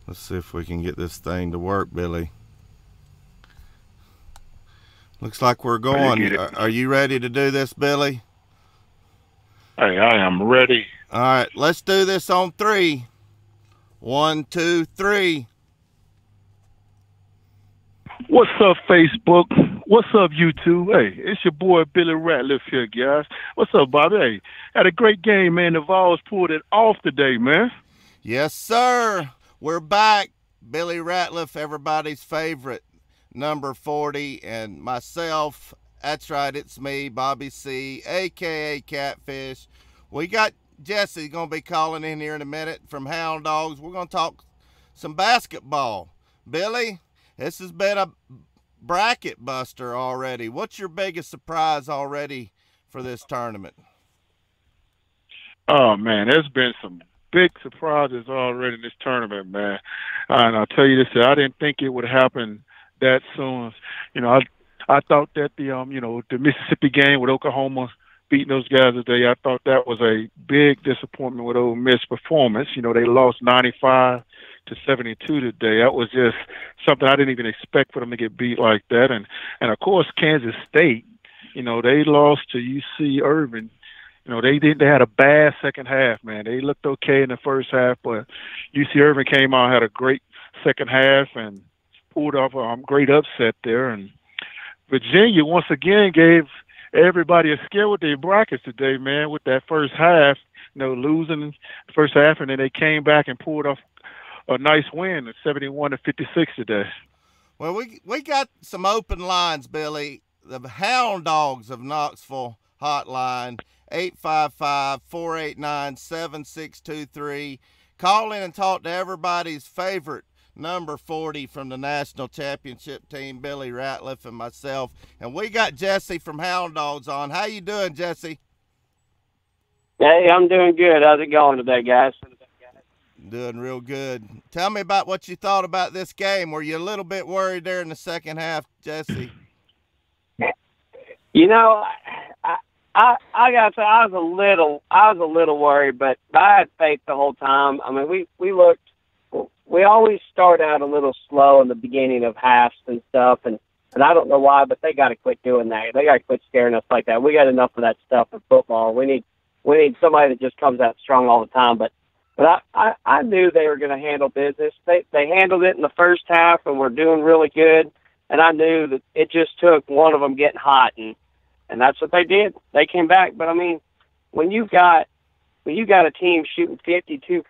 Let's see if we can get this thing to work, Billy. Looks like we're going. Are you ready to do this, Billy? Hey, I am ready. All right, let's do this on 3. 1, 2, 3. What's up, Facebook? What's up, YouTube? Hey, it's your boy Billy Ratliff here, guys. What's up, Bobby? Hey, had a great game, man. The Vols pulled it off today, man. Yes, sir. We're back. Billy Ratliff, everybody's favorite, number 40, and myself. That's right, it's me, Bobby C, a.k.a. Catfish. We got Jesse going to be calling in here in a minute from Hound Dogs. We're going to talk some basketball. Billy, this has been a bracket buster already. What's your biggest surprise already for this tournament? Oh, man, there's been some big surprises already in this tournament, man. And I'll tell you this, I didn't think it would happen that soon. You know, I thought that the Mississippi game with Oklahoma beating those guys today, I thought that was a big disappointment with Ole Miss performance. You know, they lost 95-72 today. That was just something I didn't even expect for them to get beat like that. And of course, Kansas State, you know, they lost to UC Irvine. You know, they had a bad second half, man. They looked okay in the first half, but UC Irvine came out, had a great second half, and pulled off a great upset there. And Virginia, once again, gave everybody a scare with their brackets today, man, with that first half, you know, losing the first half, and then they came back and pulled off a nice win at 71-56 today. Well, we got some open lines, Billy. The Hound Dogs of Knoxville hotline, 855-489-7623. Call in and talk to everybody's favorite number 40 from the national championship team, Billy Ratliff and myself. And we got Jesse from Hound Dogs on. How you doing, Jesse? Hey, I'm doing good. How's it going today, guys? Doing real good. Tell me about what you thought about this game. Were you a little bit worried there in the second half, Jesse? You know, I got to say I was a little worried, but I had faith the whole time. I mean, we always start out a little slow in the beginning of halves and stuff, and I don't know why, but they got to quit doing that. They got to quit scaring us like that. We got enough of that stuff in football. We need somebody that just comes out strong all the time. But I knew they were going to handle business. They handled it in the first half, and we're doing really good. And I knew that it just took one of them getting hot, and that's what they did. They came back. But I mean, when you got a team shooting 52%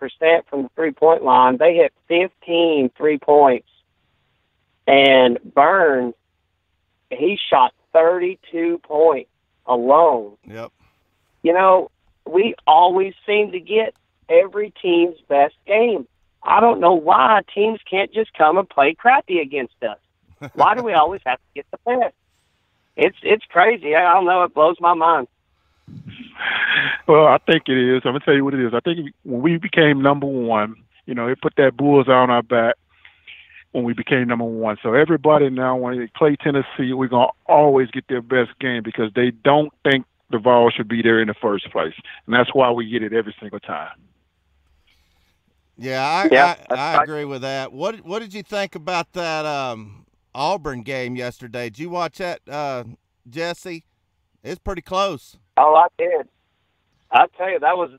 from the three-point line, they hit 15 3-points. And Burns, he shot 32 points alone. Yep. You know, we always seem to get every team's best game. I don't know why teams can't just come and play crappy against us. Why do we always have to get the best? It's crazy. I don't know. It blows my mind. Well, I think it is. I'm going to tell you what it is. I think when we became number one, you know, it put that bullseye on our back when we became number one. So everybody now, when they play Tennessee, we're going to always get their best game because they don't think the Vols should be there in the first place. And that's why we get it every single time. Yeah, I agree with that. What did you think about that Auburn game yesterday? Did you watch that, Jesse? It's pretty close. Oh, I did. I tell you, that was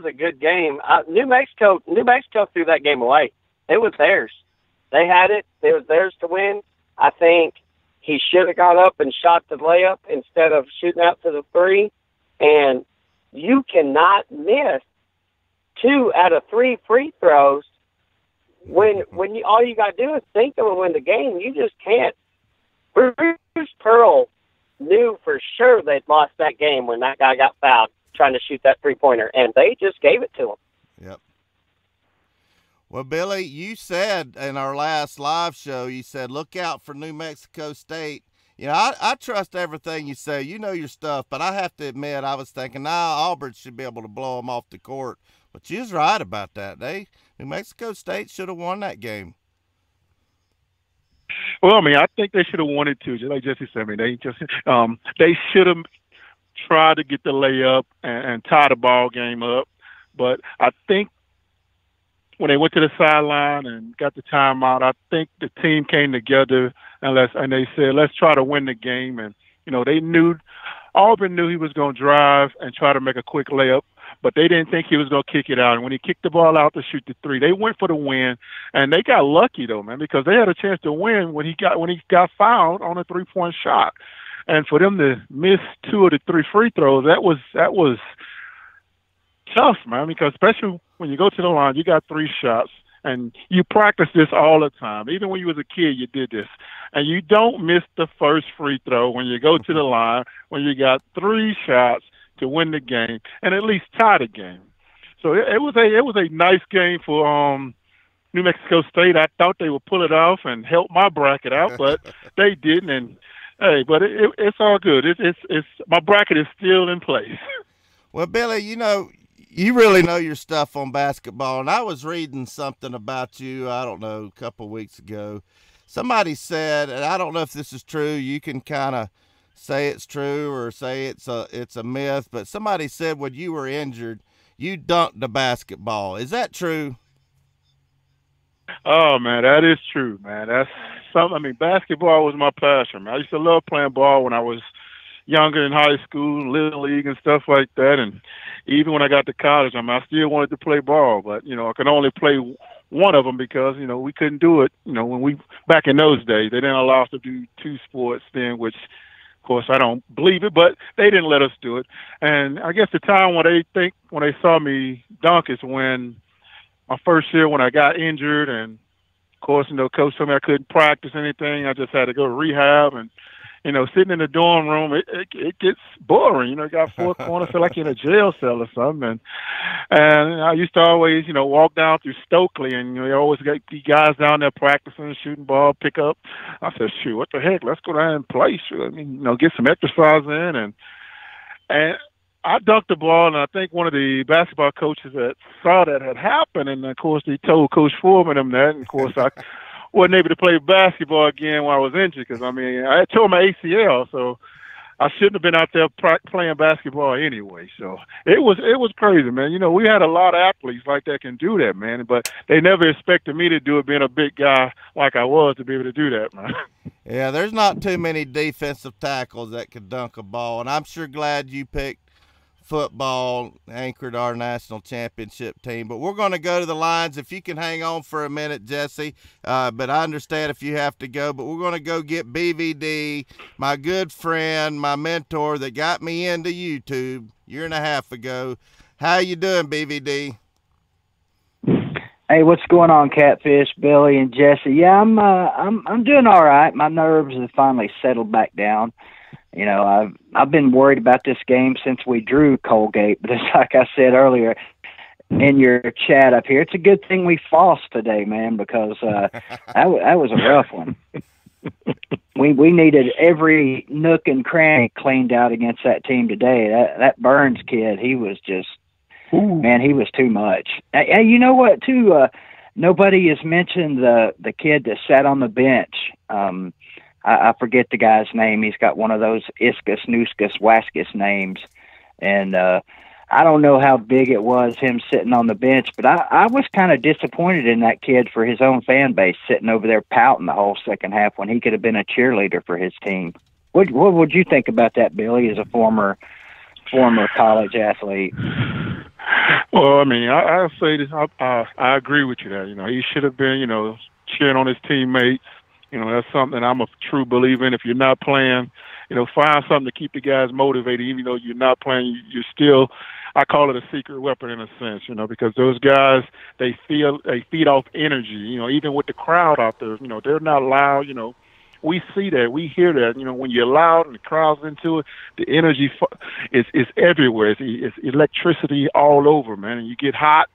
a good game. New Mexico threw that game away. It was theirs. They had it. It was theirs to win. I think he should have got up and shot the layup instead of shooting out to the three. And you cannot miss 2 out of 3 free throws when you all you got to do is think them and win the game. You just can't. Bruce Pearl knew for sure they'd lost that game when that guy got fouled trying to shoot that three-pointer, and they just gave it to him. Yep. Well, Billy, you said in our last live show, you said, look out for New Mexico State. You know, I trust everything you say. You know your stuff, but I have to admit I was thinking, Auburn should be able to blow them off the court. But you was right about that. New Mexico State should have won that game. Well, I mean, I think they should have won it too. Just like Jesse said, I mean, they should have tried to get the layup and tie the ball game up. But I think when they went to the sideline and got the timeout, I think the team came together and they said, let's try to win the game. And, they knew, Auburn knew he was going to drive and try to make a quick layup, but they didn't think he was going to kick it out. And when he kicked the ball out to shoot the three, they went for the win. And they got lucky, though, man, because they had a chance to win when he got fouled on a three-point shot. And for them to miss 2 of the 3 free throws, that was tough, man, because especially when you go to the line, you got 3 shots, and you practice this all the time. Even when you was a kid, you did this. And you don't miss the first free throw when you go to the line, when you got 3 shots to win the game and at least tie the game. So it was a nice game for New Mexico State. I thought they would pull it off and help my bracket out, but they didn't. And hey, but it's all good. It's my bracket is still in place. Well, Billy, you really know your stuff on basketball, and I was reading something about you, I don't know, a couple of weeks ago. Somebody said, and I don't know if this is true, you can kind of say it's true or say it's a myth, but somebody said when you were injured, you dunked the basketball. Is that true? Oh, man, that is true, man. That's something. I mean, basketball was my passion, man. I used to love playing ball when I was younger in high school, little league and stuff like that. And even when I got to college, I still wanted to play ball, but, I could only play one of them because, we couldn't do it. When back in those days, they didn't allow us to do 2 sports then, which, of course, I don't believe it, but they didn't let us do it. And I guess the time when they saw me dunk is when my first year when I got injured, and of course, coach told me I couldn't practice anything. I just had to go to rehab, and sitting in the dorm room, it gets boring. You got 4 corners, feel like you're in a jail cell or something. And I used to always, walk down through Stokely, and you always got the guys down there practicing, shooting ball, pick up. I said, shoot, what the heck? Let's go down and play. Shoot. Get some exercise in, and I dunked the ball, and I think one of the basketball coaches that saw that had happened, and of course he told Coach Foreman him that, and of course I wasn't able to play basketball again while I was injured because I had tore my ACL, so I shouldn't have been out there playing basketball anyway. So it was crazy, man. We had a lot of athletes like that can do that, man, but they never expected me to do it, being a big guy like I was, to be able to do that, man. Yeah, there's not too many defensive tackles that could dunk a ball, and I'm sure glad you picked football, anchored our national championship team. But we're going to go to the lines. If you can hang on for a minute, Jesse, but I understand if you have to go. But we're going to go get BVD, my good friend, my mentor that got me into YouTube a year and a half ago. How you doing, BVD? Hey, what's going on, Catfish, Billy, and Jesse? Yeah, I'm doing all right. My nerves have finally settled back down. I've been worried about this game since we drew Colgate, but it's like I said earlier in your chat up here, it's a good thing we lost today, man, because that was a rough one. We needed every nook and cranny cleaned out against that team today. That Burns kid, he was just, man, he was too much. And you know what, too? Nobody has mentioned the kid that sat on the bench. I forget the guy's name. He's got one of those Iscus, Nuscus, Wascus names. And I don't know how big it was, him sitting on the bench, but I was kind of disappointed in that kid for his own fan base, sitting over there pouting the whole second half when he could have been a cheerleader for his team. What would you think about that, Billy, as a former college athlete? Well, I'll say this. I agree with you there. He should have been, cheering on his teammates. That's something I'm a true believer in. If you're not playing, find something to keep the guys motivated. Even though you're not playing, you're still, I call it a secret weapon in a sense, because those guys, they feed off energy, even with the crowd out there, they're not loud, we see that, we hear that, when you're loud and the crowd's into it, the energy is everywhere. It's electricity all over, man, and you get hot,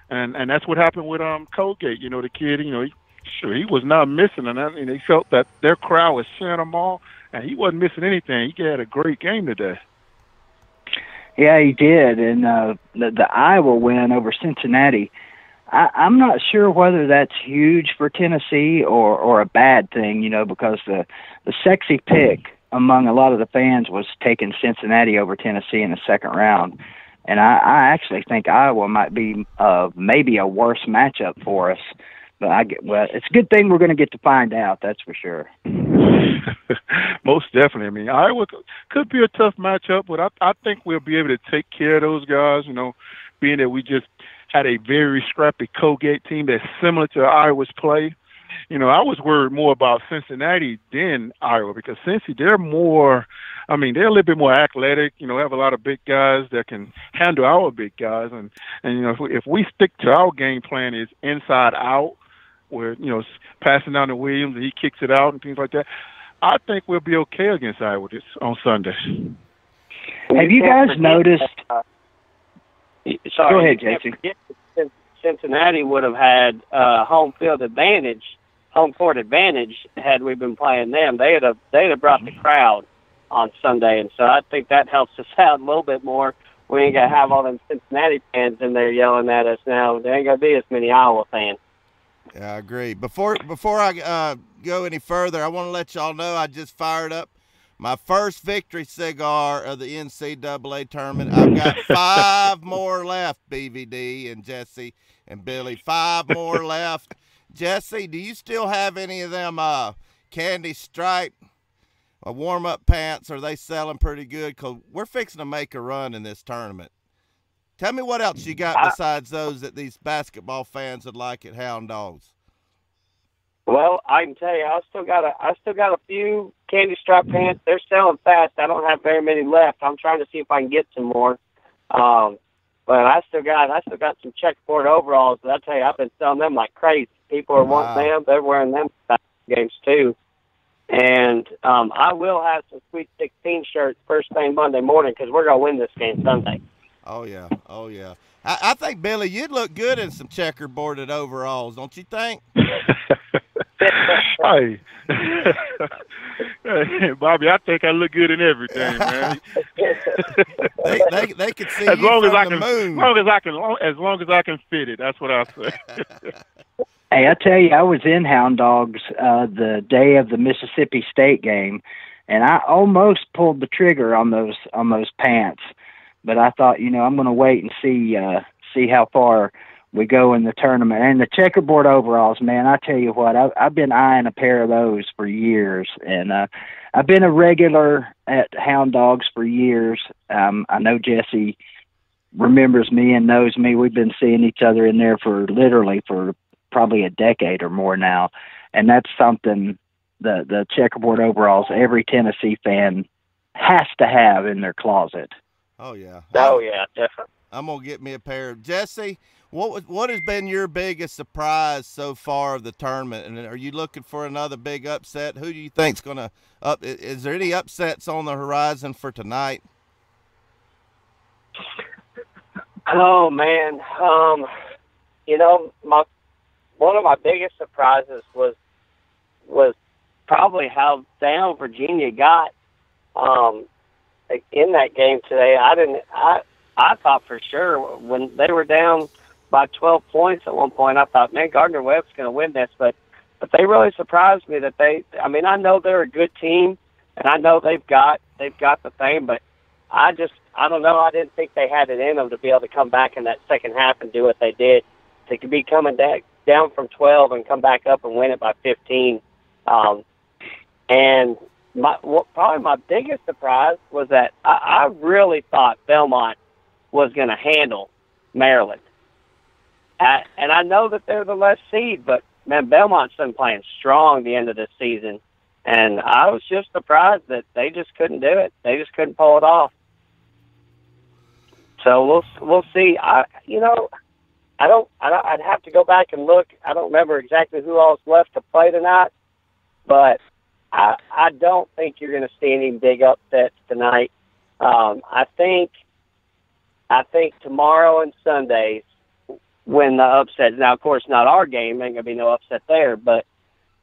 and that's what happened with Colgate. The kid, he was not missing, and they felt that their crowd was cheering them all, and he wasn't missing anything. He had a great game today. Yeah, he did, and the Iowa win over Cincinnati, I'm not sure whether that's huge for Tennessee or a bad thing, because the sexy pick among a lot of the fans was taking Cincinnati over Tennessee in the second round. And I actually think Iowa might be maybe a worse matchup for us. But well, it's a good thing we're going to get to find out. That's for sure. Most definitely. I mean, Iowa could be a tough matchup, but I think we'll be able to take care of those guys. You know, being that we just had a very scrappy Colgate team that's similar to Iowa's play. You know, I was worried more about Cincinnati than Iowa because Cincy, they're more, I mean, they're a little bit more athletic, you know, have a lot of big guys that can handle our big guys. And you know, if we stick to our game plan is inside out, where, you know, passing down to Williams and he kicks it out and things like that, I think we'll be okay against Iowa on Sunday. Have you guys noticed? Sorry, go ahead, Jason. Cincinnati would have had home court advantage had we been playing them. They'd have brought the crowd on Sunday, and so I think that helps us out a little bit more. We ain't gonna have all them Cincinnati fans in there yelling at us now. There ain't gonna be as many Iowa fans. Yeah, I agree. Before I go any further, I want to let y'all know I just fired up my first victory cigar of the NCAA tournament. I've got 5 more left, BVD and Jesse and Billy. 5 more left. Jesse, do you still have any of them candy stripe warm-up pants? Are they selling pretty good? Because we're fixing to make a run in this tournament. Tell me what else you got besides those that these basketball fans would like at Hound Dogs. Well, I can tell you, I still got a few candy stripe pants. They're selling fast. I don't have very many left. I'm trying to see if I can get some more. But I still got some checkerboard overalls. But I tell you, I've been selling them like crazy. People are wanting them. They're wearing them games too. And I will have some Sweet 16 shirts first thing Monday morning because we're gonna win this game Sunday. Oh yeah, oh yeah. I think Billy, you'd look good in some checkerboarded overalls, don't you think? Hey. Hey, Bobby, I think I look good in everything, man. they could see as you long from as the moon. As long as I can fit it, that's what I say. Hey, I tell you, I was in Hound Dogs the day of the Mississippi State game, and I almost pulled the trigger on those pants. But I thought, you know, I'm going to wait and see how far we go in the tournament. And the checkerboard overalls, man, I tell you what, I've been eyeing a pair of those for years. And I've been a regular at Hound Dogs for years. I know Jesse remembers me and knows me. We've been seeing each other in there for probably a decade or more now. And that's something, the checkerboard overalls, every Tennessee fan has to have in their closet. Oh yeah. Oh yeah, definitely. I'm gonna get me a pair. Jesse, what has been your biggest surprise so far of the tournament? And are you looking for another big upset? Who do you think's gonna up? Is there any upsets on the horizon for tonight? Oh man, you know, one of my biggest surprises was probably how down Virginia got. In that game today, I thought for sure when they were down by 12 points at one point, I thought, man, Gardner Webb's going to win this. But they really surprised me that I know they're a good team, and I know they've got the thing, but I don't know. I didn't think they had it in them to be able to come back in that second half and do what they did. They could be coming down from 12 and come back up and win it by 15. And probably my biggest surprise was that I really thought Belmont was going to handle Maryland. And I know that they're the less seed, but, man, Belmont's been playing strong the end of this season. And I was just surprised that they just couldn't do it. They just couldn't pull it off. So we'll see. I'd have to go back and look. I don't remember exactly who all's left to play tonight, but I don't think you're going to see any big upsets tonight. I think tomorrow and Sundays when the upsets. Now, of course, not our game. Ain't going to be no upset there, but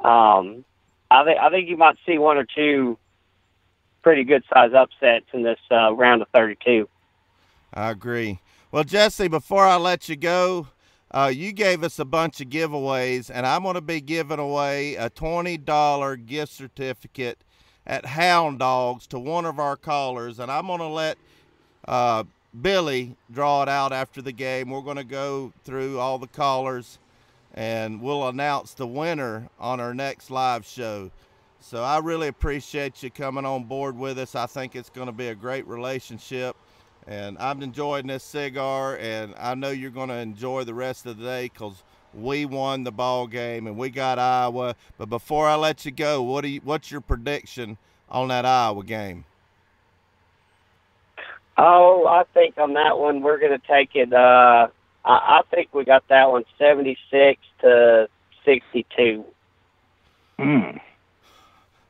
I think you might see one or two pretty good size upsets in this round of 32. I agree. Well, Jesse, before I let you go, you gave us a bunch of giveaways, and I'm going to be giving away a $20 gift certificate at Hound Dogs to one of our callers, and I'm going to let Billy draw it out after the game. We're going to go through all the callers, and we'll announce the winner on our next live show. So I really appreciate you coming on board with us. I think it's going to be a great relationship, and I'm enjoying this cigar, and I know you're going to enjoy the rest of the day because we won the ball game and we got Iowa. But before I let you go, what's your prediction on that Iowa game? Oh, I think on that one we're going to take it. I think we got that one 76-62.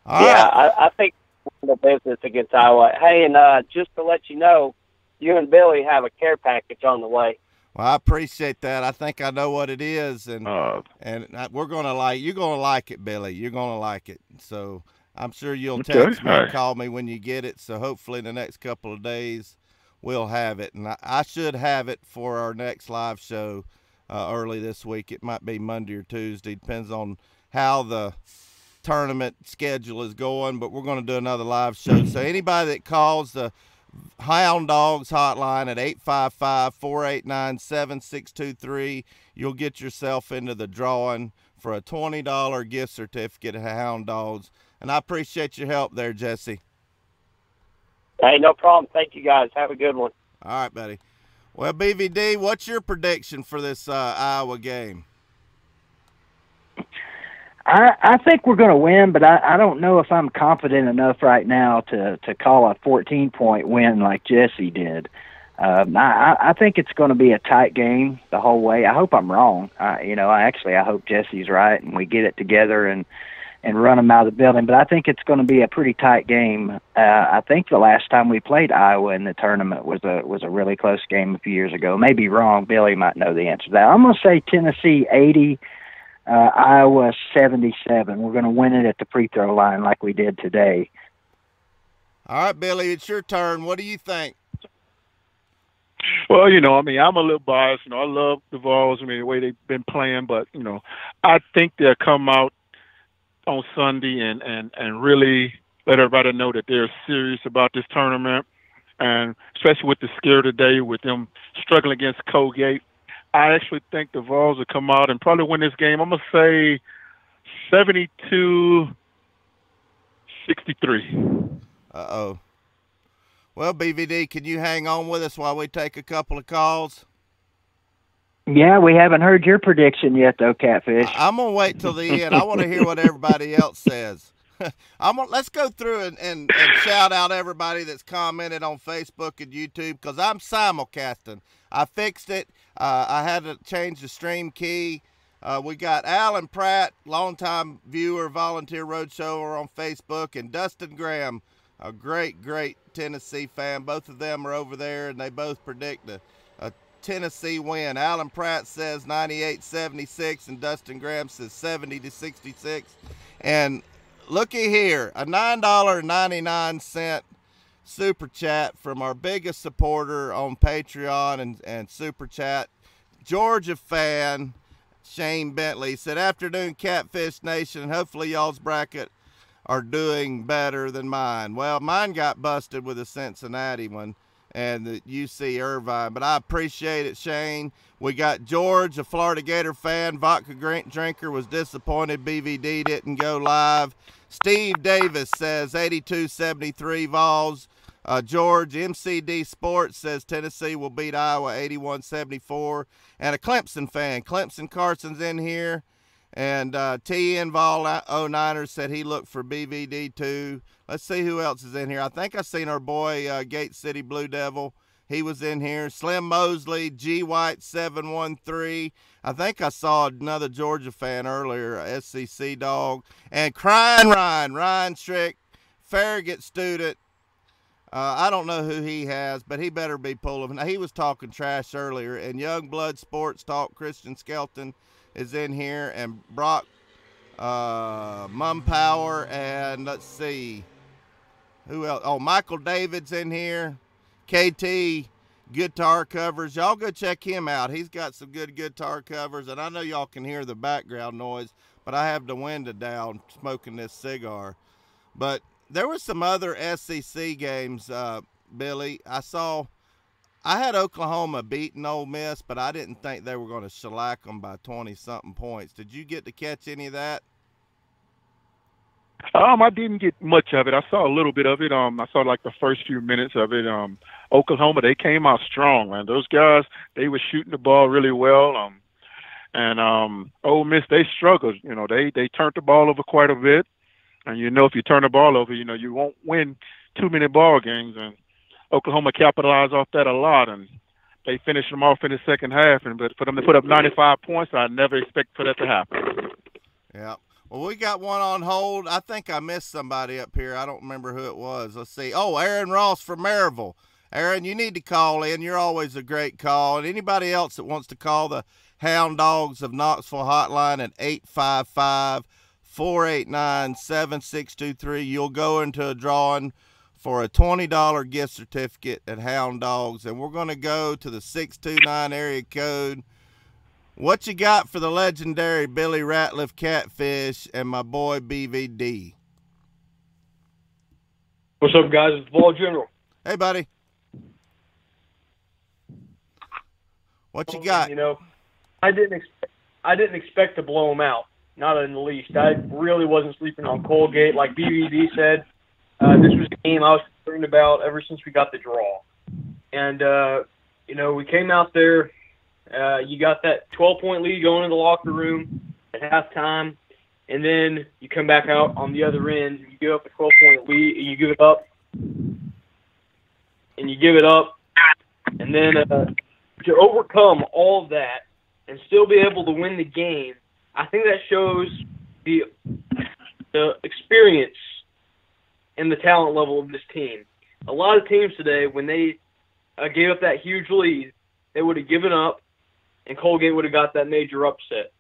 I think the business against Iowa. Hey, and just to let you know, you and Billy have a care package on the way. Well, I appreciate that. I think I know what it is, and we're gonna you're gonna like it, Billy. You're gonna like it. So I'm sure you'll text me and call me when you get it. So hopefully in the next couple of days we'll have it, and I should have it for our next live show early this week. It might be Monday or Tuesday, depends on how the tournament schedule is going, but we're going to do another live show. So anybody that calls the Hound Dogs hotline at 855-489-7623, you'll get yourself into the drawing for a $20 gift certificate at Hound Dogs. And I appreciate your help there, Jesse. Hey, no problem. Thank you, guys. Have a good one. All right, buddy. Well, BVD, what's your prediction for this Iowa game? I think we're going to win, but I don't know if I'm confident enough right now to call a 14-point win like Jesse did. I think it's going to be a tight game the whole way. I hope I'm wrong. I hope Jesse's right and we get it together and run them out of the building. But I think it's going to be a pretty tight game. I think the last time we played Iowa in the tournament was a really close game a few years ago. Maybe wrong. Billy might know the answer to that. I'm going to say Tennessee 80. Iowa 77. We're going to win it at the free throw line like we did today. All right, Billy, it's your turn. What do you think? Well, I'm a little biased. I love the Vols, the way they've been playing, but, I think they'll come out on Sunday and really let everybody know that they're serious about this tournament, and especially with the scare today with them struggling against Colgate. I actually think the Vols will come out and probably win this game. I'm going to say 72-63. Uh-oh. Well, BVD, can you hang on with us while we take a couple of calls? Yeah, we haven't heard your prediction yet, though, Catfish. I'm going to wait till the end. I want to hear what everybody else says. Let's go through and shout out everybody that's commented on Facebook and YouTube, because I'm simulcasting. I fixed it. I had to change the stream key. We got Alan Pratt, longtime viewer, volunteer roadshower on Facebook, and Dustin Graham, a great Tennessee fan. Both of them are over there, and they both predict a Tennessee win. Alan Pratt says 98-76, and Dustin Graham says 70-66. And looky here, a $9.99 super chat from our biggest supporter on Patreon and super chat, Georgia fan Shane Bentley said, "Afternoon, Catfish Nation. Hopefully y'all's bracket are doing better than mine." Well, mine got busted with a Cincinnati one and the UC Irvine, but I appreciate it, Shane. We got George, a Florida Gator fan. Vodka drinker was disappointed BVD didn't go live. Steve Davis says 82-73 Vols. George, MCD Sports says Tennessee will beat Iowa 81-74. And a Clemson fan, Clemson Carson's in here. And TN Vol 09er said he looked for BVD too. Let's see who else is in here. I think I seen our boy Gate City Blue Devil. He was in here. Slim Mosley, G White 713. I think I saw another Georgia fan earlier, SCC Dog. And Crying Ryan Strick, Farragut student. I don't know who he has, but he better be pulling. He was talking trash earlier. And Young Blood Sports Talk, Christian Skelton is in here. And Brock Mumpower. And let's see. Who else? Oh, Michael David's in here. KT Guitar Covers. Y'all go check him out. He's got some good guitar covers. And I know y'all can hear the background noise, but I have the window down smoking this cigar. But there were some other SEC games, Billy. I saw I had Oklahoma beating Ole Miss, but I didn't think they were going to shellac them by 20-something points. Did you get to catch any of that? I didn't get much of it. I saw a little bit of it. I saw like the first few minutes of it. Oklahoma, they came out strong, man. Those guys, they were shooting the ball really well. And Ole Miss, they struggled. You know, they turned the ball over quite a bit. And you know, if you turn the ball over, you know you won't win too many ball games. And Oklahoma capitalized off that a lot, and they finished them off in the second half. But for them to put up 95 points, I never expect for that to happen. Yeah. Well, we got one on hold. I think I missed somebody up here. I don't remember who it was. Let's see. Oh, Aaron Ross from Maryville. Aaron, you need to call in. You're always a great call. And anybody else that wants to call the Hound Dogs of Knoxville hotline at 855-489-7623, you'll go into a drawing for a $20 gift certificate at Hound Dogs. And we're going to go to the 629 area code. What you got for the legendary Billy Ratliff Catfish and my boy BVD? What's up, guys? It's Ball General. Hey, buddy. What you got? You know, I didn't expect to blow them out. Not in the least. I really wasn't sleeping on Colgate. Like BVD said, this was a game I was concerned about ever since we got the draw. And, you know, we came out there. You got that 12-point lead going in the locker room at halftime, and then you come back out on the other end, you give up a 12-point lead, and you give it up, and then to overcome all of that and still be able to win the game, I think that shows the experience and the talent level of this team. A lot of teams today, when they gave up that huge lead, they would have given up, and Colgate would have got that major upset.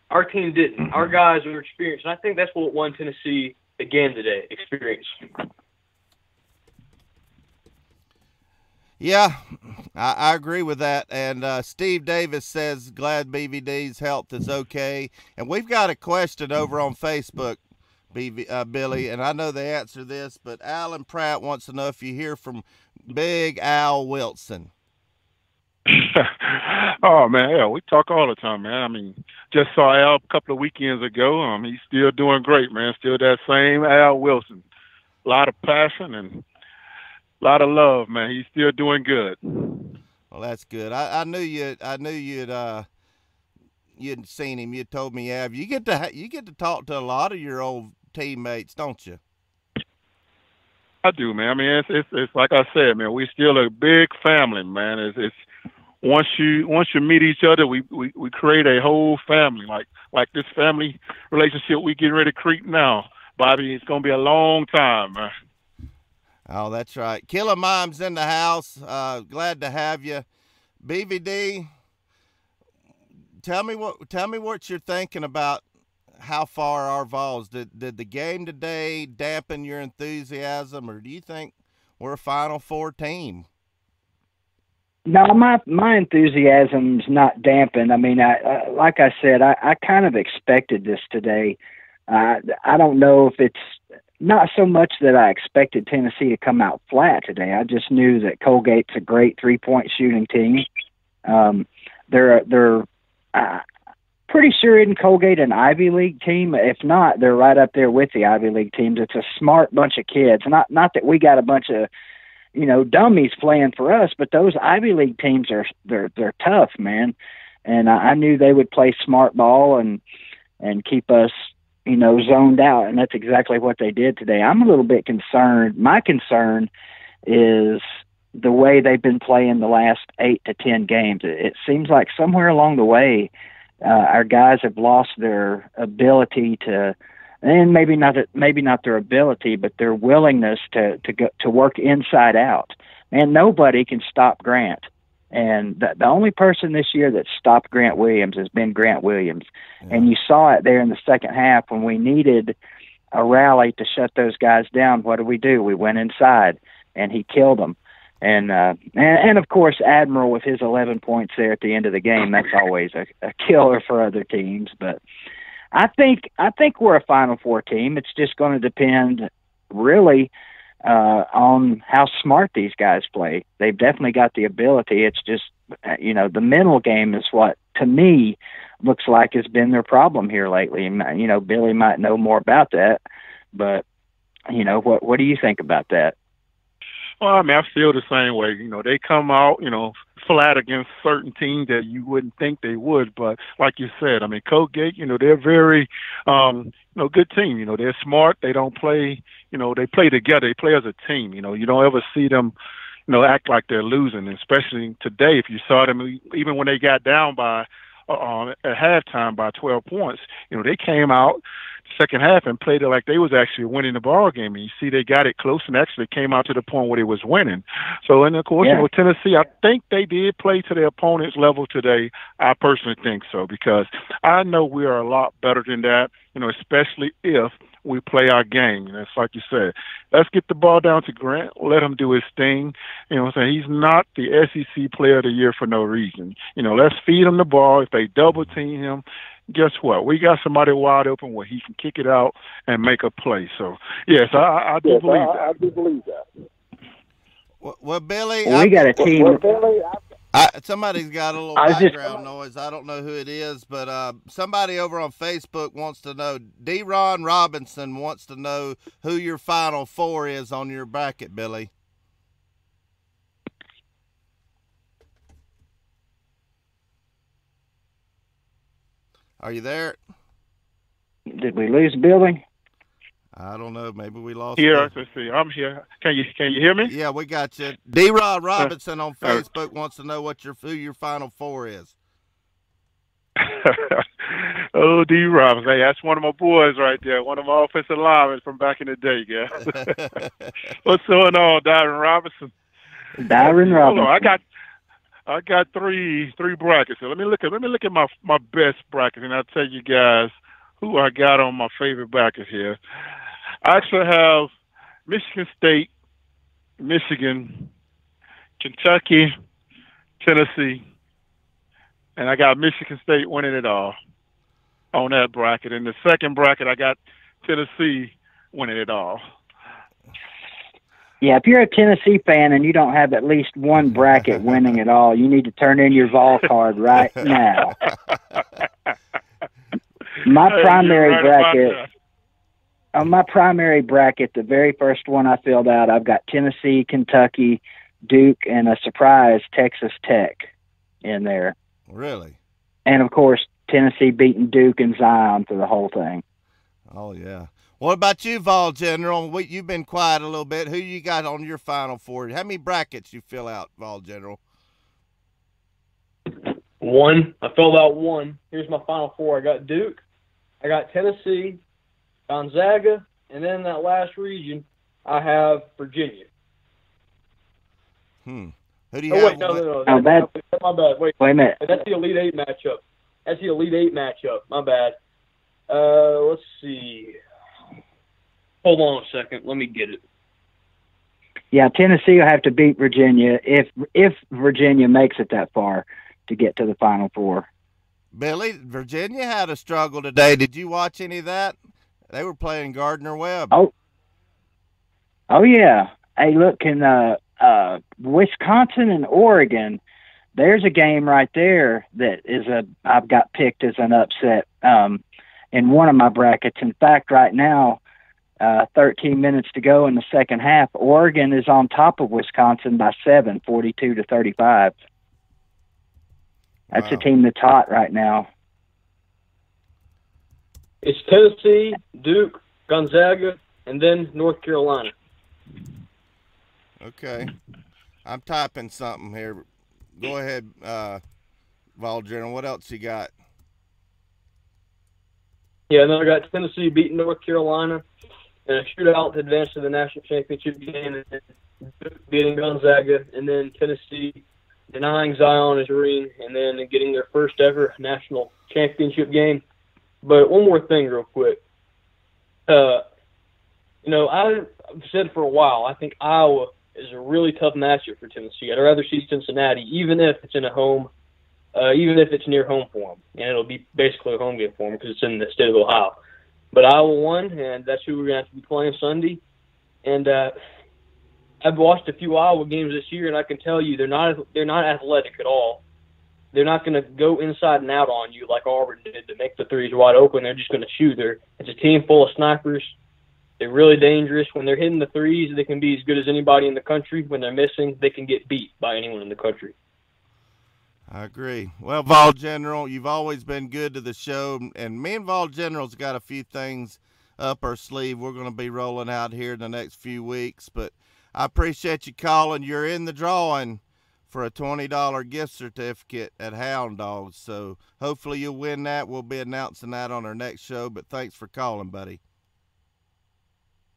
Our team didn't. Our guys are experienced, and I think that's what won Tennessee again today, experience. Yeah, I agree with that. And Steve Davis says, glad BVD's health is okay. And we've got a question over on Facebook, Billy, and I know the answer to this, but Alan Pratt wants to know if you hear from Big Al Wilson. Oh, man, yeah, we talk all the time, man. I mean, just saw Al a couple of weekends ago. He's still doing great, man. Still that same Al Wilson. A lot of passion and a lot of love, man. He's still doing good. Well, that's good. I knew you'd seen him. You told me you have. You get to talk to a lot of your old teammates, don't you? I do, man. I mean, it's like I said, man. We're still a big family, man. It's once you meet each other, we create a whole family, like this family relationship we getting ready to create now, Bobby. It's gonna be a long time, man. Oh, that's right. Killer Mime's in the house. Glad to have you, BVD. Tell me what you're thinking about. How far our Vols did the game today dampen your enthusiasm, or do you think we're a Final Four team? No, my enthusiasm's not dampened. I mean, like I said, I kind of expected this today. I don't know if it's not so much that I expected Tennessee to come out flat today. I just knew that Colgate's a great 3-point shooting team. They're pretty sure in Colgate an Ivy League team. If not, they're right up there with the Ivy League teams. It's a smart bunch of kids. Not that we got a bunch of dummies playing for us, but those Ivy League teams they're tough, man. And I knew they would play smart ball and keep us, zoned out, and that's exactly what they did today. I'm a little bit concerned. My concern is the way they've been playing the last 8 to 10 games. It seems like somewhere along the way, our guys have lost their ability to, and maybe not their ability, but their willingness to work inside out. And nobody can stop Grant. And the only person this year that stopped Grant Williams has been Grant Williams. Yeah. And you saw it there in the second half when we needed a rally to shut those guys down. What do? We went inside, and he killed them. And of course, Admiral with his 11 points there at the end of the game, that's always a killer for other teams. But I think we're a Final Four team. It's just going to depend really on how smart these guys play. They've definitely got the ability. It's just, the mental game is what, to me, looks like has been their problem here lately. And, Billy might know more about that, but, what do you think about that? Well, I mean, I feel the same way. They come out, flat against certain teams that you wouldn't think they would. But like you said, I mean, Colgate, they're very, good team. They're smart. They don't play, they play together. They play as a team. You don't ever see them, act like they're losing. Especially today, if you saw them, even when they got down by at halftime by 12 points, they came out second half and played it like they was actually winning the ball game. And you see they got it close and actually came out to the point where they was winning. So, and of course, Tennessee, I think they did play to their opponent's level today. I personally think so, because I know we are a lot better than that, especially if we play our game. And it's like you said, let's get the ball down to Grant, let him do his thing. He's not the SEC player of the year for no reason. Let's feed him the ball. If they double team him, guess what? We got somebody wide open where he can kick it out and make a play. So, yes, I do believe that. I do believe that. Well, Billy, we got a team. Somebody's got a little background noise. I don't know who it is, but somebody over on Facebook wants to know. D-Ron Robinson wants to know who your Final Four is on your bracket, Billy. Are you there? Did we lose Billy? I don't know. Maybe we lost. Here, let's see. I'm here. Can you hear me? Yeah, we got you. D-Rod Robinson on Facebook wants to know who your Final Four is. Oh, D. Robinson. Hey, that's one of my boys right there. One of my offensive linemen from back in the day, guys. What's going on, Dyron Robinson? Dyron Robinson. I got three brackets. So let me look at my best bracket, and I'll tell you guys who I got on my favorite bracket here. I actually have Michigan State, Michigan, Kentucky, Tennessee, and I got Michigan State winning it all on that bracket. In the second bracket, I got Tennessee winning it all. Yeah, if you're a Tennessee fan and you don't have at least one bracket winning it all, you need to turn in your Vol card right now. My primary bracket, the very first one I filled out, I've got Tennessee, Kentucky, Duke, and a surprise Texas Tech in there. Really? And, of course, Tennessee beating Duke and Zion for the whole thing. Oh, yeah. What about you, Vol General? You've been quiet a little bit. Who you got on your Final Four? How many brackets you fill out, Vol General? One. I filled out one. Here's my Final Four. I got Duke, I got Tennessee, Gonzaga, and then in that last region, I have Virginia. Who do you have? Wait, no. My bad. Wait a minute. That's the Elite Eight matchup. My bad. Let's see. Hold on a second. Let me get it. Yeah, Tennessee will have to beat Virginia if Virginia makes it that far to get to the Final Four. Billy, Virginia had a struggle today. Did you watch any of that? They were playing Gardner Webb. Oh yeah. Hey, look, in Wisconsin and Oregon, there's a game right there that I've got picked as an upset in one of my brackets. In fact, right now, 13 minutes to go in the second half, Oregon is on top of Wisconsin by 7, 42-35. That's a team that's hot right now. It's Tennessee, Duke, Gonzaga, and then North Carolina. Okay. I'm typing something here. Go ahead, Vol General. What else you got? Yeah, then I got Tennessee beating North Carolina in a shootout to advance to the national championship game, and then Duke beating Gonzaga, and then Tennessee denying Zion his ring, and then getting their first ever national championship game. But one more thing real quick. I've said for a while, I think Iowa is a really tough matchup for Tennessee. I'd rather see Cincinnati, even if it's in a home, even if it's near home for them. And it'll be basically a home game for them because it's in the state of Ohio. But Iowa won, and that's who we're going to have to be playing Sunday. And I've watched a few Iowa games this year, and I can tell you they're not athletic at all. They're not going to go inside and out on you like Auburn did to make the threes wide open. They're just going to shoot. It's a team full of snipers. They're really dangerous. When they're hitting the threes, they can be as good as anybody in the country. When they're missing, they can get beat by anyone in the country. I agree. Well, Vol General, you've always been good to the show, and me and Vol General's got a few things up our sleeve we're going to be rolling out here in the next few weeks, but I appreciate you calling. You're in the drawing for a $20 gift certificate at Hound Dogs. So hopefully you'll win that. We'll be announcing that on our next show, but thanks for calling, buddy.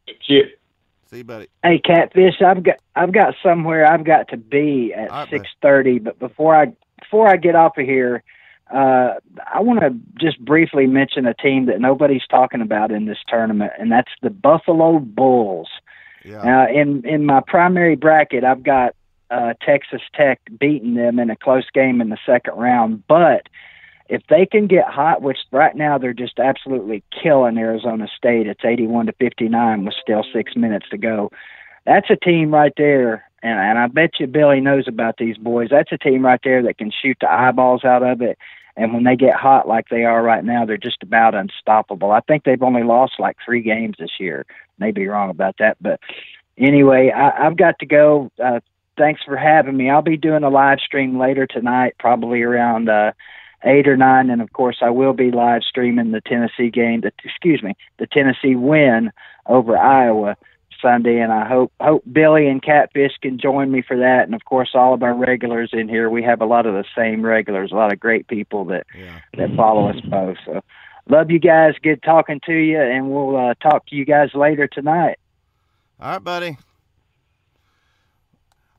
Thank you. See you, buddy. Hey, Catfish, I've got somewhere I've got to be at 6:30, but before I get off of here, I want to just briefly mention a team that nobody's talking about in this tournament, and that's the Buffalo Bulls. Yeah. In my primary bracket, I've got Texas Tech beating them in a close game in the second round. But if they can get hot, which right now they're just absolutely killing Arizona State, it's 81-59 with still 6 minutes to go. That's a team right there, and I bet you Billy knows about these boys. That's a team right there that can shoot the eyeballs out of it. And when they get hot like they are right now, they're just about unstoppable. I think they've only lost like 3 games this year. May be wrong about that. But anyway, I've got to go. Thanks for having me. I'll be doing a live stream later tonight, probably around 8 or 9. And, of course, I will be live streaming the Tennessee game, the Tennessee win over Iowa Sunday. And I hope Billy and Catfish can join me for that. And, of course, all of our regulars in here. We have a lot of the same regulars, a lot of great people that follow us both. So love you guys. Good talking to you. And we'll talk to you guys later tonight. All right, buddy.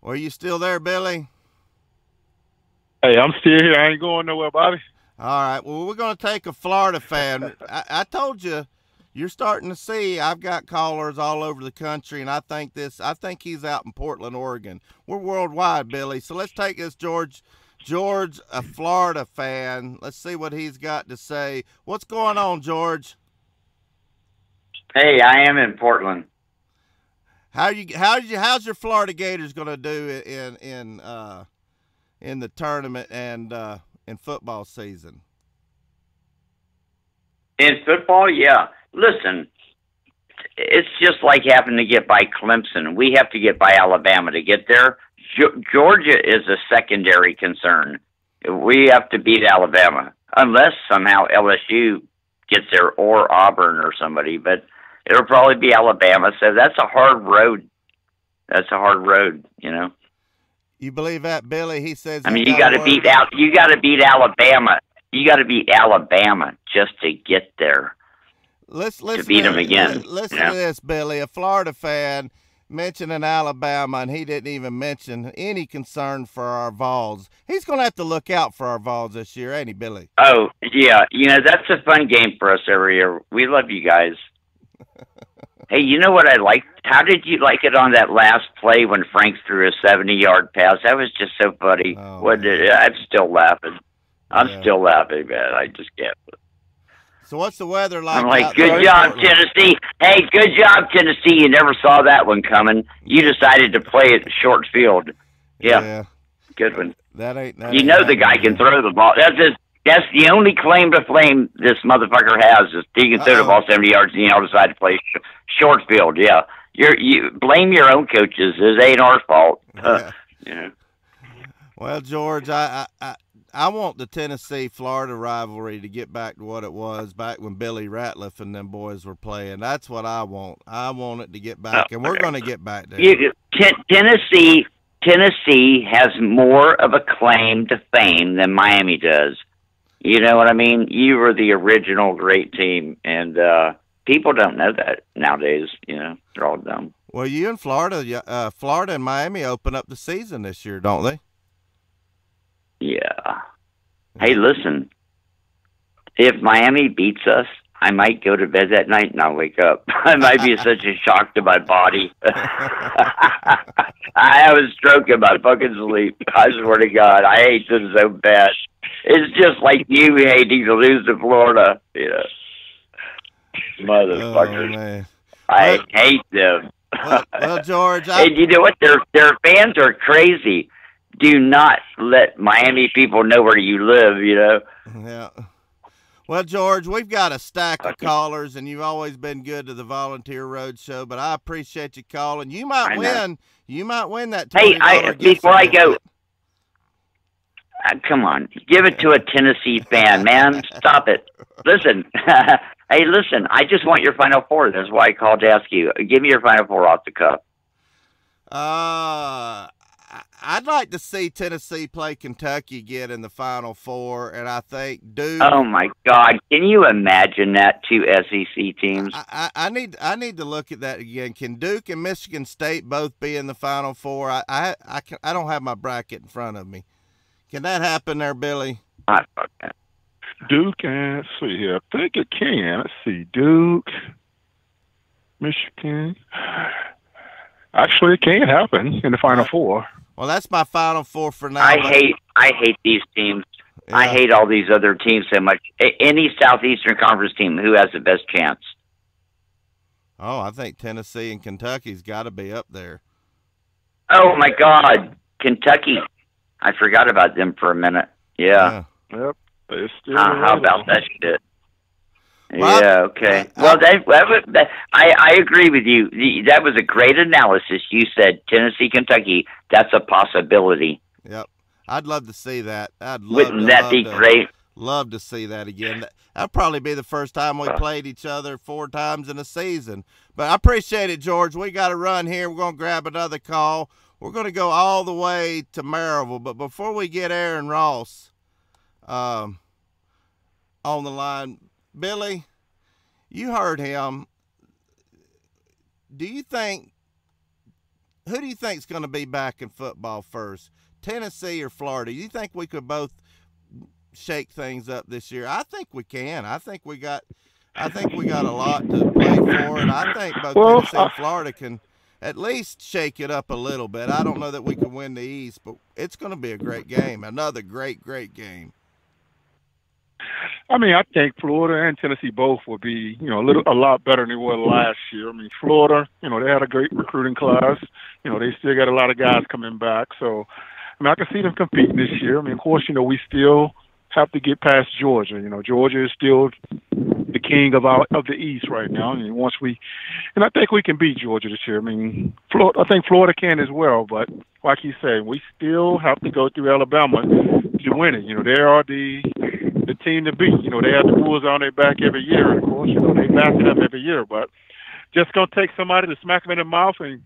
Are you still there, Billy? Hey, I'm still here. I ain't going nowhere, Bobby. All right. Well, we're going to take a Florida fan. I told you, you're starting to see I've got callers all over the country, and I think he's out in Portland, Oregon. We're worldwide, Billy. So let's take this George, a Florida fan. Let's see what he's got to say. What's going on, George? Hey, I am in Portland. How's your Florida Gators going to do in the tournament and in football season? In football, yeah. Listen, it's just like having to get by Clemson. We have to get by Alabama to get there. Georgia is a secondary concern. We have to beat Alabama, unless somehow LSU gets there or Auburn or somebody. But it'll probably be Alabama. So that's a hard road. You know. You believe that, Billy? He says. I mean, you got to beat Alabama. You got to beat Alabama just to get there. Let's to beat them again. Listen to this, Billy. A Florida fan mentioning Alabama, and he didn't even mention any concern for our Vols. He's going to have to look out for our Vols this year, ain't he, Billy? Oh, yeah. You know, that's a fun game for us every year. We love you guys. Hey, you know what I liked? How did you like it on that last play when Franks threw a 70-yard pass? That was just so funny. Oh, I'm still laughing. I'm still laughing, man. I just can't. So what's the weather like? I'm like, good job, Tennessee. Hey, good job, Tennessee. You never saw that one coming. You decided to play it short field. Yeah. Good one. That ain't the guy can throw the ball. That's the only claim to fame this motherfucker has is he can throw the ball 70 yards and you decide to play short field. Yeah. You blame your own coaches. It ain't our fault. Yeah. Well, George, I want the Tennessee-Florida rivalry to get back to what it was back when Billy Ratliff and them boys were playing. That's what I want. I want it to get back, and we're going to get back there. Tennessee has more of a claim to fame than Miami does. You know what I mean? You were the original great team, and people don't know that nowadays. You know, they're all dumb. Well, you and Florida and Miami open up the season this year, don't they? Yeah. Hey, listen. If Miami beats us, I might go to bed that night and not wake up. I might be such a shock to my body. I have a stroke in my fucking sleep. I swear to God, I hate them so bad. It's just like you hating to lose to Florida. You know. Motherfuckers. Oh, I hate them. Well, George, and you know what? Their fans are crazy. Do not let Miami people know where you live. You know. Yeah. Well, George, we've got a stack of callers, and you've always been good to the Volunteer Roadshow. But I appreciate you calling. You might win. You might win that $20 gift before I go. certificate. Come on, give it to a Tennessee fan, man. Stop it. Listen, hey, listen. I just want your Final Four. That's why I called to ask you. Give me your Final Four off the cuff. I'd like to see Tennessee play Kentucky get in the Final Four, and I think Duke. Oh my God! Can you imagine that? Two SEC teams. I need to look at that again. Can Duke and Michigan State both be in the Final Four? I don't have my bracket in front of me. Can that happen there, Billy? Duke and let's see here. I think it can. Let's see. Duke, Michigan. Actually, it can happen in the Final Four. Well, that's my Final Four for now. I hate these teams. Yeah. I hate all these other teams so much. Any Southeastern Conference team, who has the best chance? Oh, I think Tennessee and Kentucky's got to be up there. Oh my God, Kentucky! I forgot about them for a minute. Yeah. Yep. How about that shit? Well, yeah. Okay. I agree with you. That was a great analysis. You said Tennessee, Kentucky. That's a possibility. Yep. I'd love to see that. Wouldn't that be great? Love to see that again. That'd probably be the first time we played each other 4 times in a season. But I appreciate it, George. We got to run here. We're going to grab another call. We're going to go all the way to Maryville. But before we get Aaron Ross on the line, Billy, you heard him. Who do you think is going to be back in football first, Tennessee or Florida? Do you think we could both shake things up this year? I think we can. I think we got a lot to play for, and I think both Tennessee and Florida can at least shake it up a little bit. I don't know that we can win the East, but it's going to be a great game. Another great game. I mean, I think Florida and Tennessee both will be, a lot better than they were last year. I mean, Florida, they had a great recruiting class. They still got a lot of guys coming back. So, I mean, I can see them competing this year. I mean, of course, we still have to get past Georgia. Georgia is still the king of the East right now. And I think we can beat Georgia this year. I mean, I think Florida can as well. But like you say, we still have to go through Alabama to win it. They are the team to beat. They have the Bulls on their back every year. And of course, they back it up every year. But just gonna take somebody to smack them in the mouth and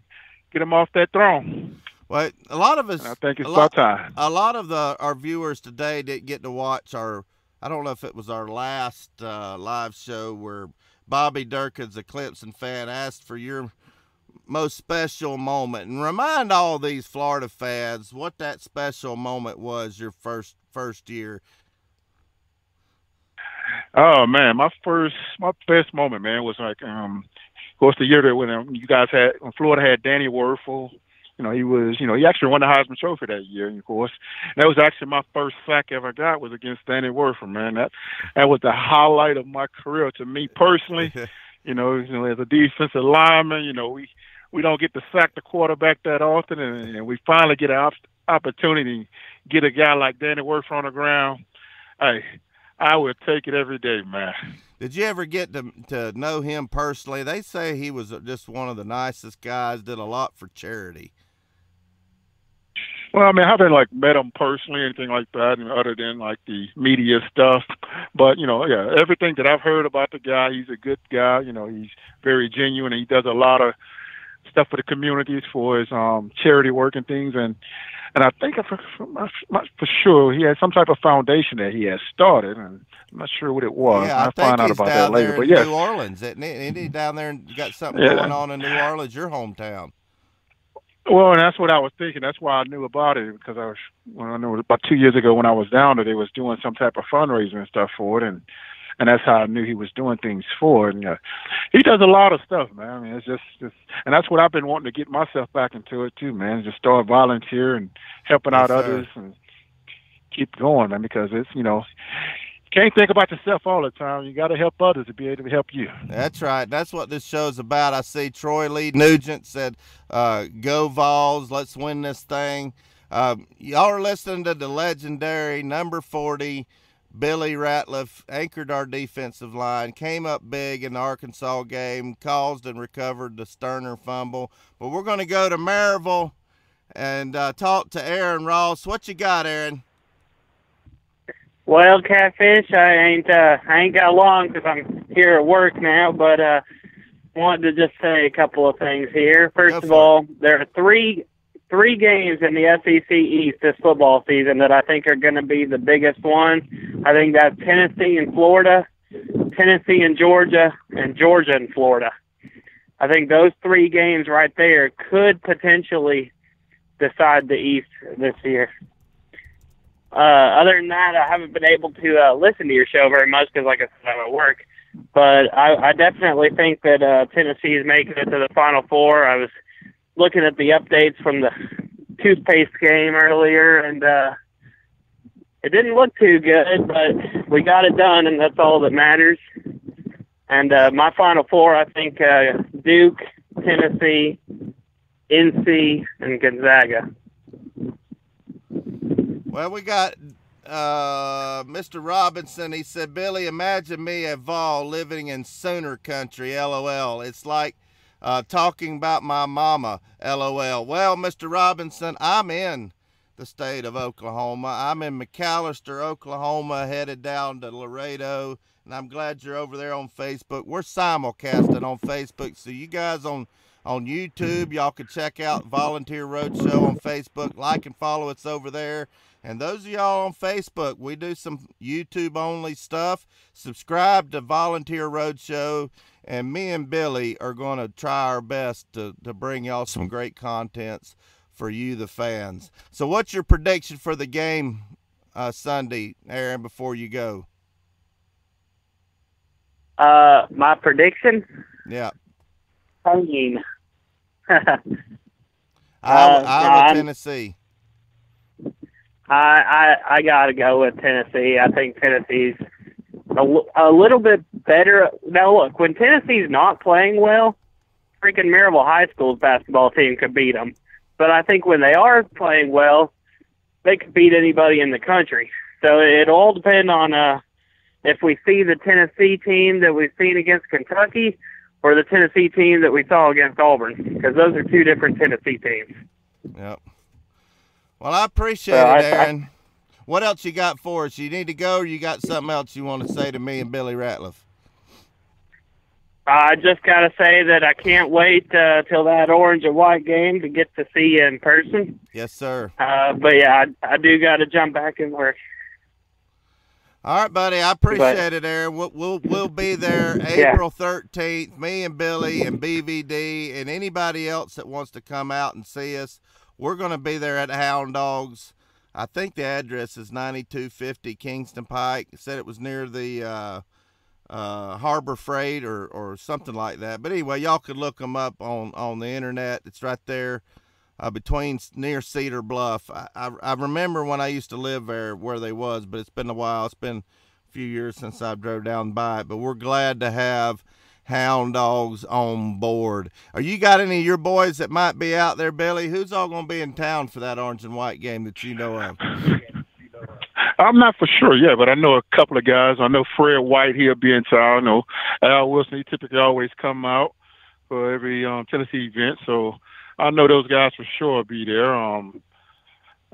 get them off that throne. Well, a lot of us. I think it's about time. A lot of our viewers today didn't get to watch I don't know if it was our last live show where Bobby Durkin's a Clemson fan, asked for your most special moment, and remind all these Florida fans what that special moment was your first year. Oh man, my best moment, man, was like, of course, the year that when Florida had Danny Werfel. He actually won the Heisman Trophy that year, of course. And that was actually my first sack ever got was against Danny Werfel, man. That was the highlight of my career to me personally. As a defensive lineman, we don't get to sack the quarterback that often, and we finally get an opportunity to get a guy like Danny Werfel on the ground. Hey, I would take it every day, man. Did you ever get to know him personally? They say he was just one of the nicest guys, did a lot for charity. Well, I mean, I haven't met him personally, anything like that, other than the media stuff. But everything that I've heard about the guy, he's a good guy. He's very genuine, and he does a lot of stuff for the communities for his charity work and things. And I think for sure he has some type of foundation that he has started, and I'm not sure what it was. Yeah, I'll find out about that later. But New Orleans, isn't he? Isn't he down there and got something going on in New Orleans, your hometown? Well, and that's what I was thinking. That's why I knew about it, because I know about 2 years ago when I was down there, they was doing some type of fundraising and stuff for it, and that's how I knew he was doing things for it. And he does a lot of stuff, man. I mean, it's just, and that's what I've been wanting to get myself back into it too, man. Just start volunteering and helping out others and keep going, man. Because it's, you can't think about yourself all the time. You got to help others to be able to help you. That's right. That's what this show's about. I see Troy Lee Nugent said, go Vols, let's win this thing. Y'all are listening to the legendary number 40, Billy Ratliff, anchored our defensive line, came up big in the Arkansas game, caused and recovered the Sterner fumble. But we're going to go to Maryville and talk to Aaron Ross. What you got, Aaron? Well, Catfish, I ain't got long because I'm here at work now, but wanted to just say a couple of things here. First of all, there are three games in the SEC East this football season that I think are going to be the biggest one. I think that's Tennessee and Florida, Tennessee and Georgia and Florida. I think those 3 games right there could potentially decide the East this year. Other than that, I haven't been able to listen to your show very much because, like I said, I'm at work. But I definitely think that Tennessee is making it to the Final Four. I was looking at the updates from the toothpaste game earlier, and it didn't look too good, but we got it done, and that's all that matters. And my Final Four, I think Duke, Tennessee, NC, and Gonzaga. Well, we got Mr. Robinson. He said, Billy, imagine me at Vol living in Sooner country, LOL. It's like talking about my mama, LOL. Well, Mr. Robinson, I'm in the state of Oklahoma. I'm in McAllister, Oklahoma, headed down to Laredo, and I'm glad you're over there on Facebook. We're simulcasting on Facebook, so you guys on YouTube, y'all can check out Volunteer Roadshow on Facebook. Like and follow us over there. And those of y'all on Facebook, we do some YouTube-only stuff. Subscribe to Volunteer Roadshow, and me and Billy are going to try our best to bring y'all some great contents for you, the fans. So what's your prediction for the game Sunday, Aaron, before you go? My prediction? Yeah. Hanging. Iowa, Tennessee. I got to go with Tennessee. I think Tennessee's a little bit better. Now, look, when Tennessee's not playing well, freaking Maryville High School's basketball team could beat them. But I think when they are playing well, they could beat anybody in the country. So it all depends on if we see the Tennessee team that we've seen against Kentucky or the Tennessee team that we saw against Auburn, because those are 2 different Tennessee teams. Yep. Well, I appreciate it, Aaron. What else you got for us? You need to go, or you got something else you want to say to me and Billy Ratliff? I just got to say that I can't wait till that orange and white game to get to see you in person. Yes, sir. But, yeah, I do got to jump back and work. All right, buddy. I appreciate it, Aaron. We'll be there April 13th, me and Billy and BVD and anybody else that wants to come out and see us. We're going to be there at Hound Dogs. I think the address is 9250 Kingston Pike. It said it was near the Harbor Freight or something like that. But anyway, y'all could look them up on the internet. It's right there near Cedar Bluff. I remember when I used to live there where they was, but it's been a while. It's been a few years since I drove down by it. But we're glad to have Hound Dogs on board. Are you got any of your boys that might be out there, Billy? Who's all going to be in town for that orange and white game that you know of? I'm not for sure yet, but I know a couple of guys. I know Fred White, he'll be in town. I know Al Wilson, he typically always come out for every Tennessee event. So I know those guys for sure will be there.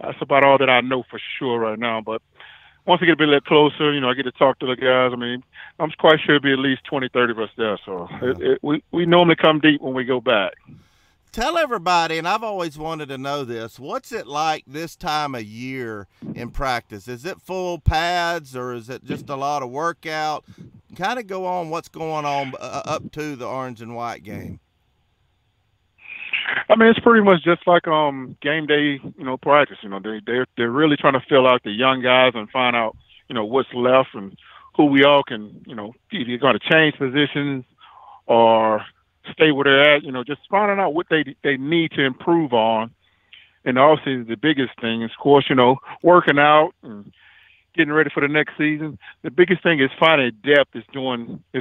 That's about all that I know for sure right now. But once I get a bit closer, I get to talk to the guys. I mean, I'm quite sure it'll be at least 20, 30 of us there. So we normally come deep when we go back. Tell everybody, and I've always wanted to know this, what's it like this time of year in practice? Is it full pads or is it just a lot of workout? Kind of go on what's going on up to the orange and white game. I mean, it's pretty much just like game day, practice. They're really trying to fill out the young guys and find out, what's left and who we all can, either going to change positions or stay where they're at. Just finding out what they need to improve on. And also the biggest thing is, of course, working out and getting ready for the next season. The biggest thing is finding depth. Is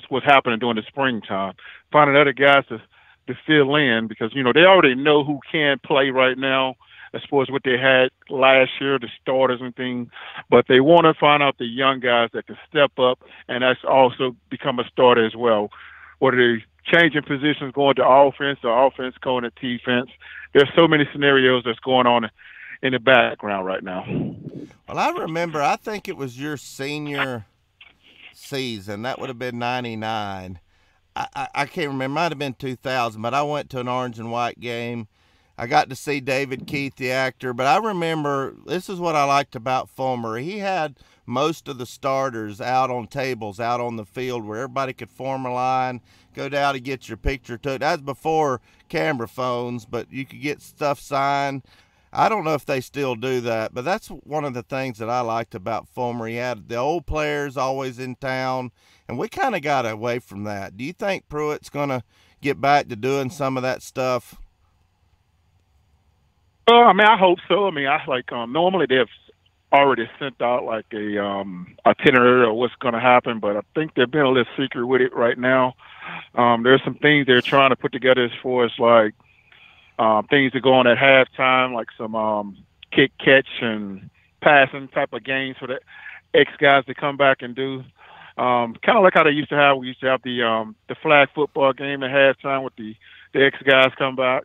what's happening during the springtime. Finding other guys to fill in because they already know who can play right now as far as what they had last year, the starters and things. But they want to find out the young guys that can step up and that's also become a starter as well. Whether they're changing positions, going to offense or offense going to defense. There's so many scenarios that's going on in the background right now. Well, I remember, I think it was your senior season. That would have been 99. I can't remember. It might have been 2000, but I went to an orange and white game. I got to see David Keith, the actor. But I remember, this is what I liked about Fulmer. He had most of the starters out on tables, out on the field where everybody could form a line, go down and get your picture took. That was before camera phones, but you could get stuff signed. I don't know if they still do that, but that's one of the things that I liked about Fulmer. He had the old players always in town, and we kind of got away from that. Do you think Pruitt's going to get back to doing some of that stuff? I hope so. Normally they've already sent out like a itinerary of what's going to happen, but I think they've been a little secret with it right now. There's some things they're trying to put together as far as like things that go on at halftime, like some kick, catch, and passing type of games for the ex-guys to come back and do. Kind of like how they used to have. We used to have the flag football game at halftime with the ex-guys come back.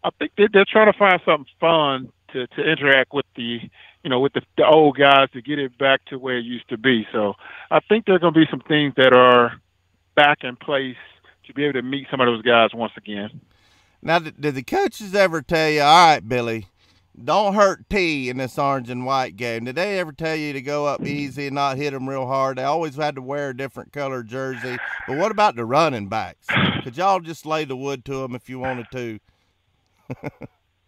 I think they're trying to find something fun to interact with the old guys to get it back to where it used to be. So I think there are going to be some things that are back in place to be able to meet some of those guys once again. Now, did the coaches ever tell you, all right, Billy, don't hurt T in this orange and white game? Did they ever tell you to go up easy and not hit them real hard? They always had to wear a different color jersey. But what about the running backs? Could y'all just lay the wood to them if you wanted to?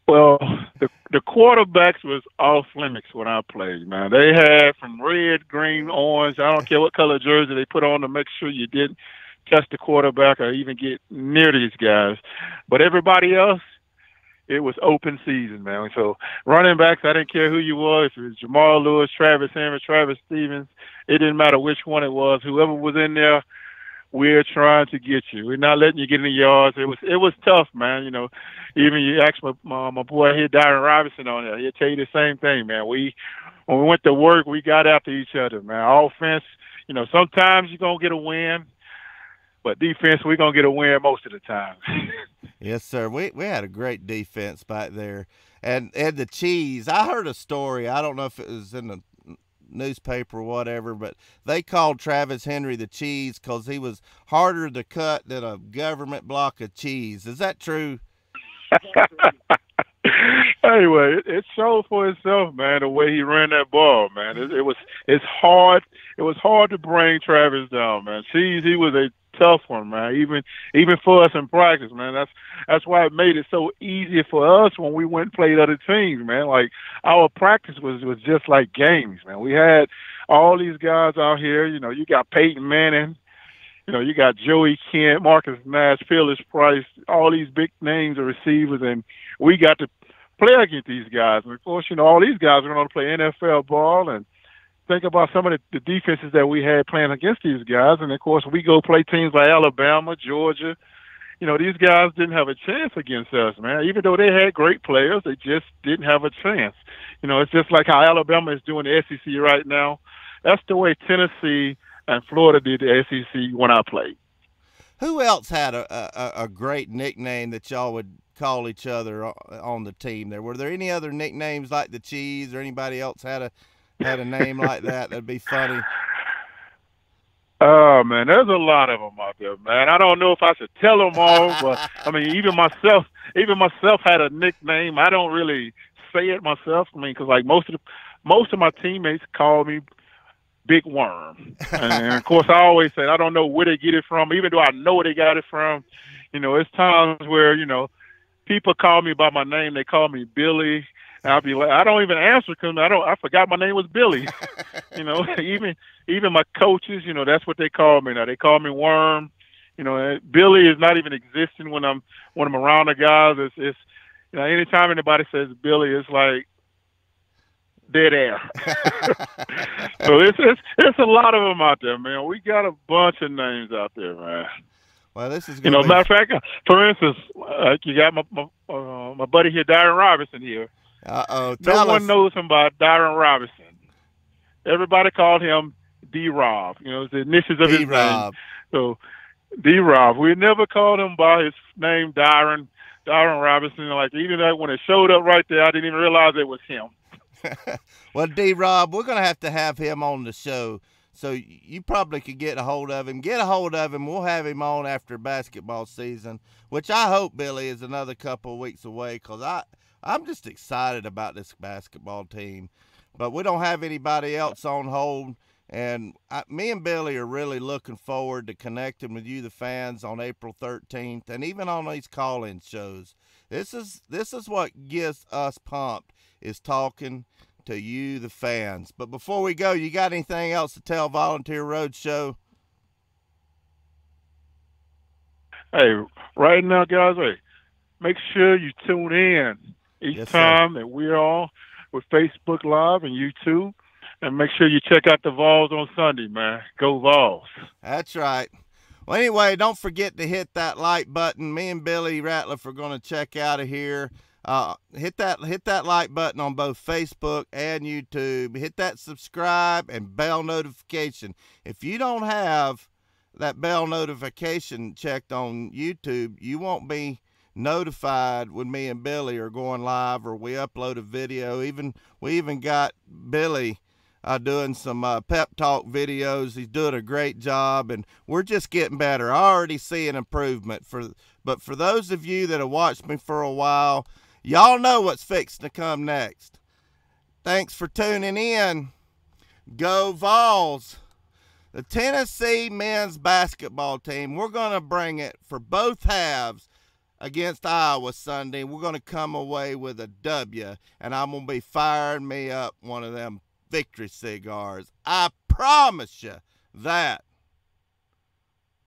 Well, the quarterbacks was off limits when I played, man. They had from red, green, orange. I don't care what color jersey they put on to make sure you didn't touch the quarterback or even get near these guys. But everybody else, it was open season, man. So running backs, I didn't care who you were. If it was Jamal Lewis, Travis Henry, Travis Stevens, it didn't matter which one it was. Whoever was in there, we're trying to get you. We're not letting you get in the yards. It was tough, man. Even you ask my boy here, Darren Robinson, on there, he'll tell you the same thing, man. When we went to work, we got after each other, man. Offense, sometimes you're gonna get a win, but defense, we're gonna get a win most of the time. Yes, sir. We had a great defense back there, and the cheese. I heard a story. I don't know if it was in the newspaper or whatever, but they called Travis Henry the cheese because he was harder to cut than a government block of cheese. Is that true? Anyway, it showed for itself, man. The way he ran that ball, man. It's hard. It was hard to bring Travis down, man. Cheese, he was a tough one, man. Even for us in practice, man. That's why it made it so easy for us when we went and played other teams, man. Like our practice was just like games, man. We had all these guys out here. You got Peyton Manning. You got Joey Kent, Marcus Nash, Phyllis Price, all these big names of receivers, and we got to play against these guys. And of course, all these guys are going to play NFL ball, and think about some of the defenses that we had playing against these guys. And of course, we go play teams like Alabama, Georgia. These guys didn't have a chance against us, man. Even though they had great players, they just didn't have a chance. It's just like how Alabama is doing the SEC right now. That's the way Tennessee and Florida did the SEC when I played. Who else had a great nickname that y'all would call each other on the team there? Were there any other nicknames like the cheese or anybody else had a name like that? That'd be funny. Oh, man, there's a lot of them out there, man. I don't know if I should tell them all, but, even myself had a nickname. I don't really say it myself. Because, like, most of my teammates call me Big Worm. And of course, I always say, I don't know where they get it from, even though I know where they got it from. It's times where, people call me by my name. They call me Billy. And I'll be like, I don't even answer because I forgot my name was Billy. Even my coaches, that's what they call me now. They call me Worm. Billy is not even existing when I'm around the guys. It's anytime anybody says Billy, it's like dead air. So it's a lot of them out there, man. We got a bunch of names out there, man. Well, this is matter of fact, for instance, you got my buddy here, Darren Robinson here. No one knows him by Darren Robinson. Everybody called him D-Rob. It's the initials of his name. So D-Rob. We never called him by his name, Darren Robinson. Like, even when it showed up right there, I didn't even realize it was him. Well, D-Rob, we're going to have him on the show. So you probably could get a hold of him. Get a hold of him. We'll have him on after basketball season, which I hope, Billy, is another couple of weeks away, because I'm just excited about this basketball team. But we don't have anybody else on hold, and me and Billy are really looking forward to connecting with you, the fans, on April 13th, and even on these call-in shows. This is what gets us pumped, is talking to you, the fans. But before we go, you got anything else to tell Volunteer Roadshow? Hey, right now, guys, make sure you tune in each time that we're on with Facebook Live and YouTube. And make sure you check out the Vols on Sunday, man. Go Vols. That's right. Well, anyway, don't forget to hit that like button. Me and Billy Ratliff are going to check out of here. Hit that like button on both Facebook and YouTube. Hit that subscribe and bell notification. If you don't have that bell notification checked on YouTube, you won't be notified when me and Billy are going live or we upload a video. We even got Billy doing some pep talk videos. He's doing a great job, and we're just getting better. I already see an improvement. But for those of you that have watched me for a while, y'all know what's fixing to come next. Thanks for tuning in. Go Vols. The Tennessee men's basketball team, we're going to bring it for both halves against Iowa Sunday. We're going to come away with a W, and I'm going to be firing me up one of them victory cigars. I promise you that.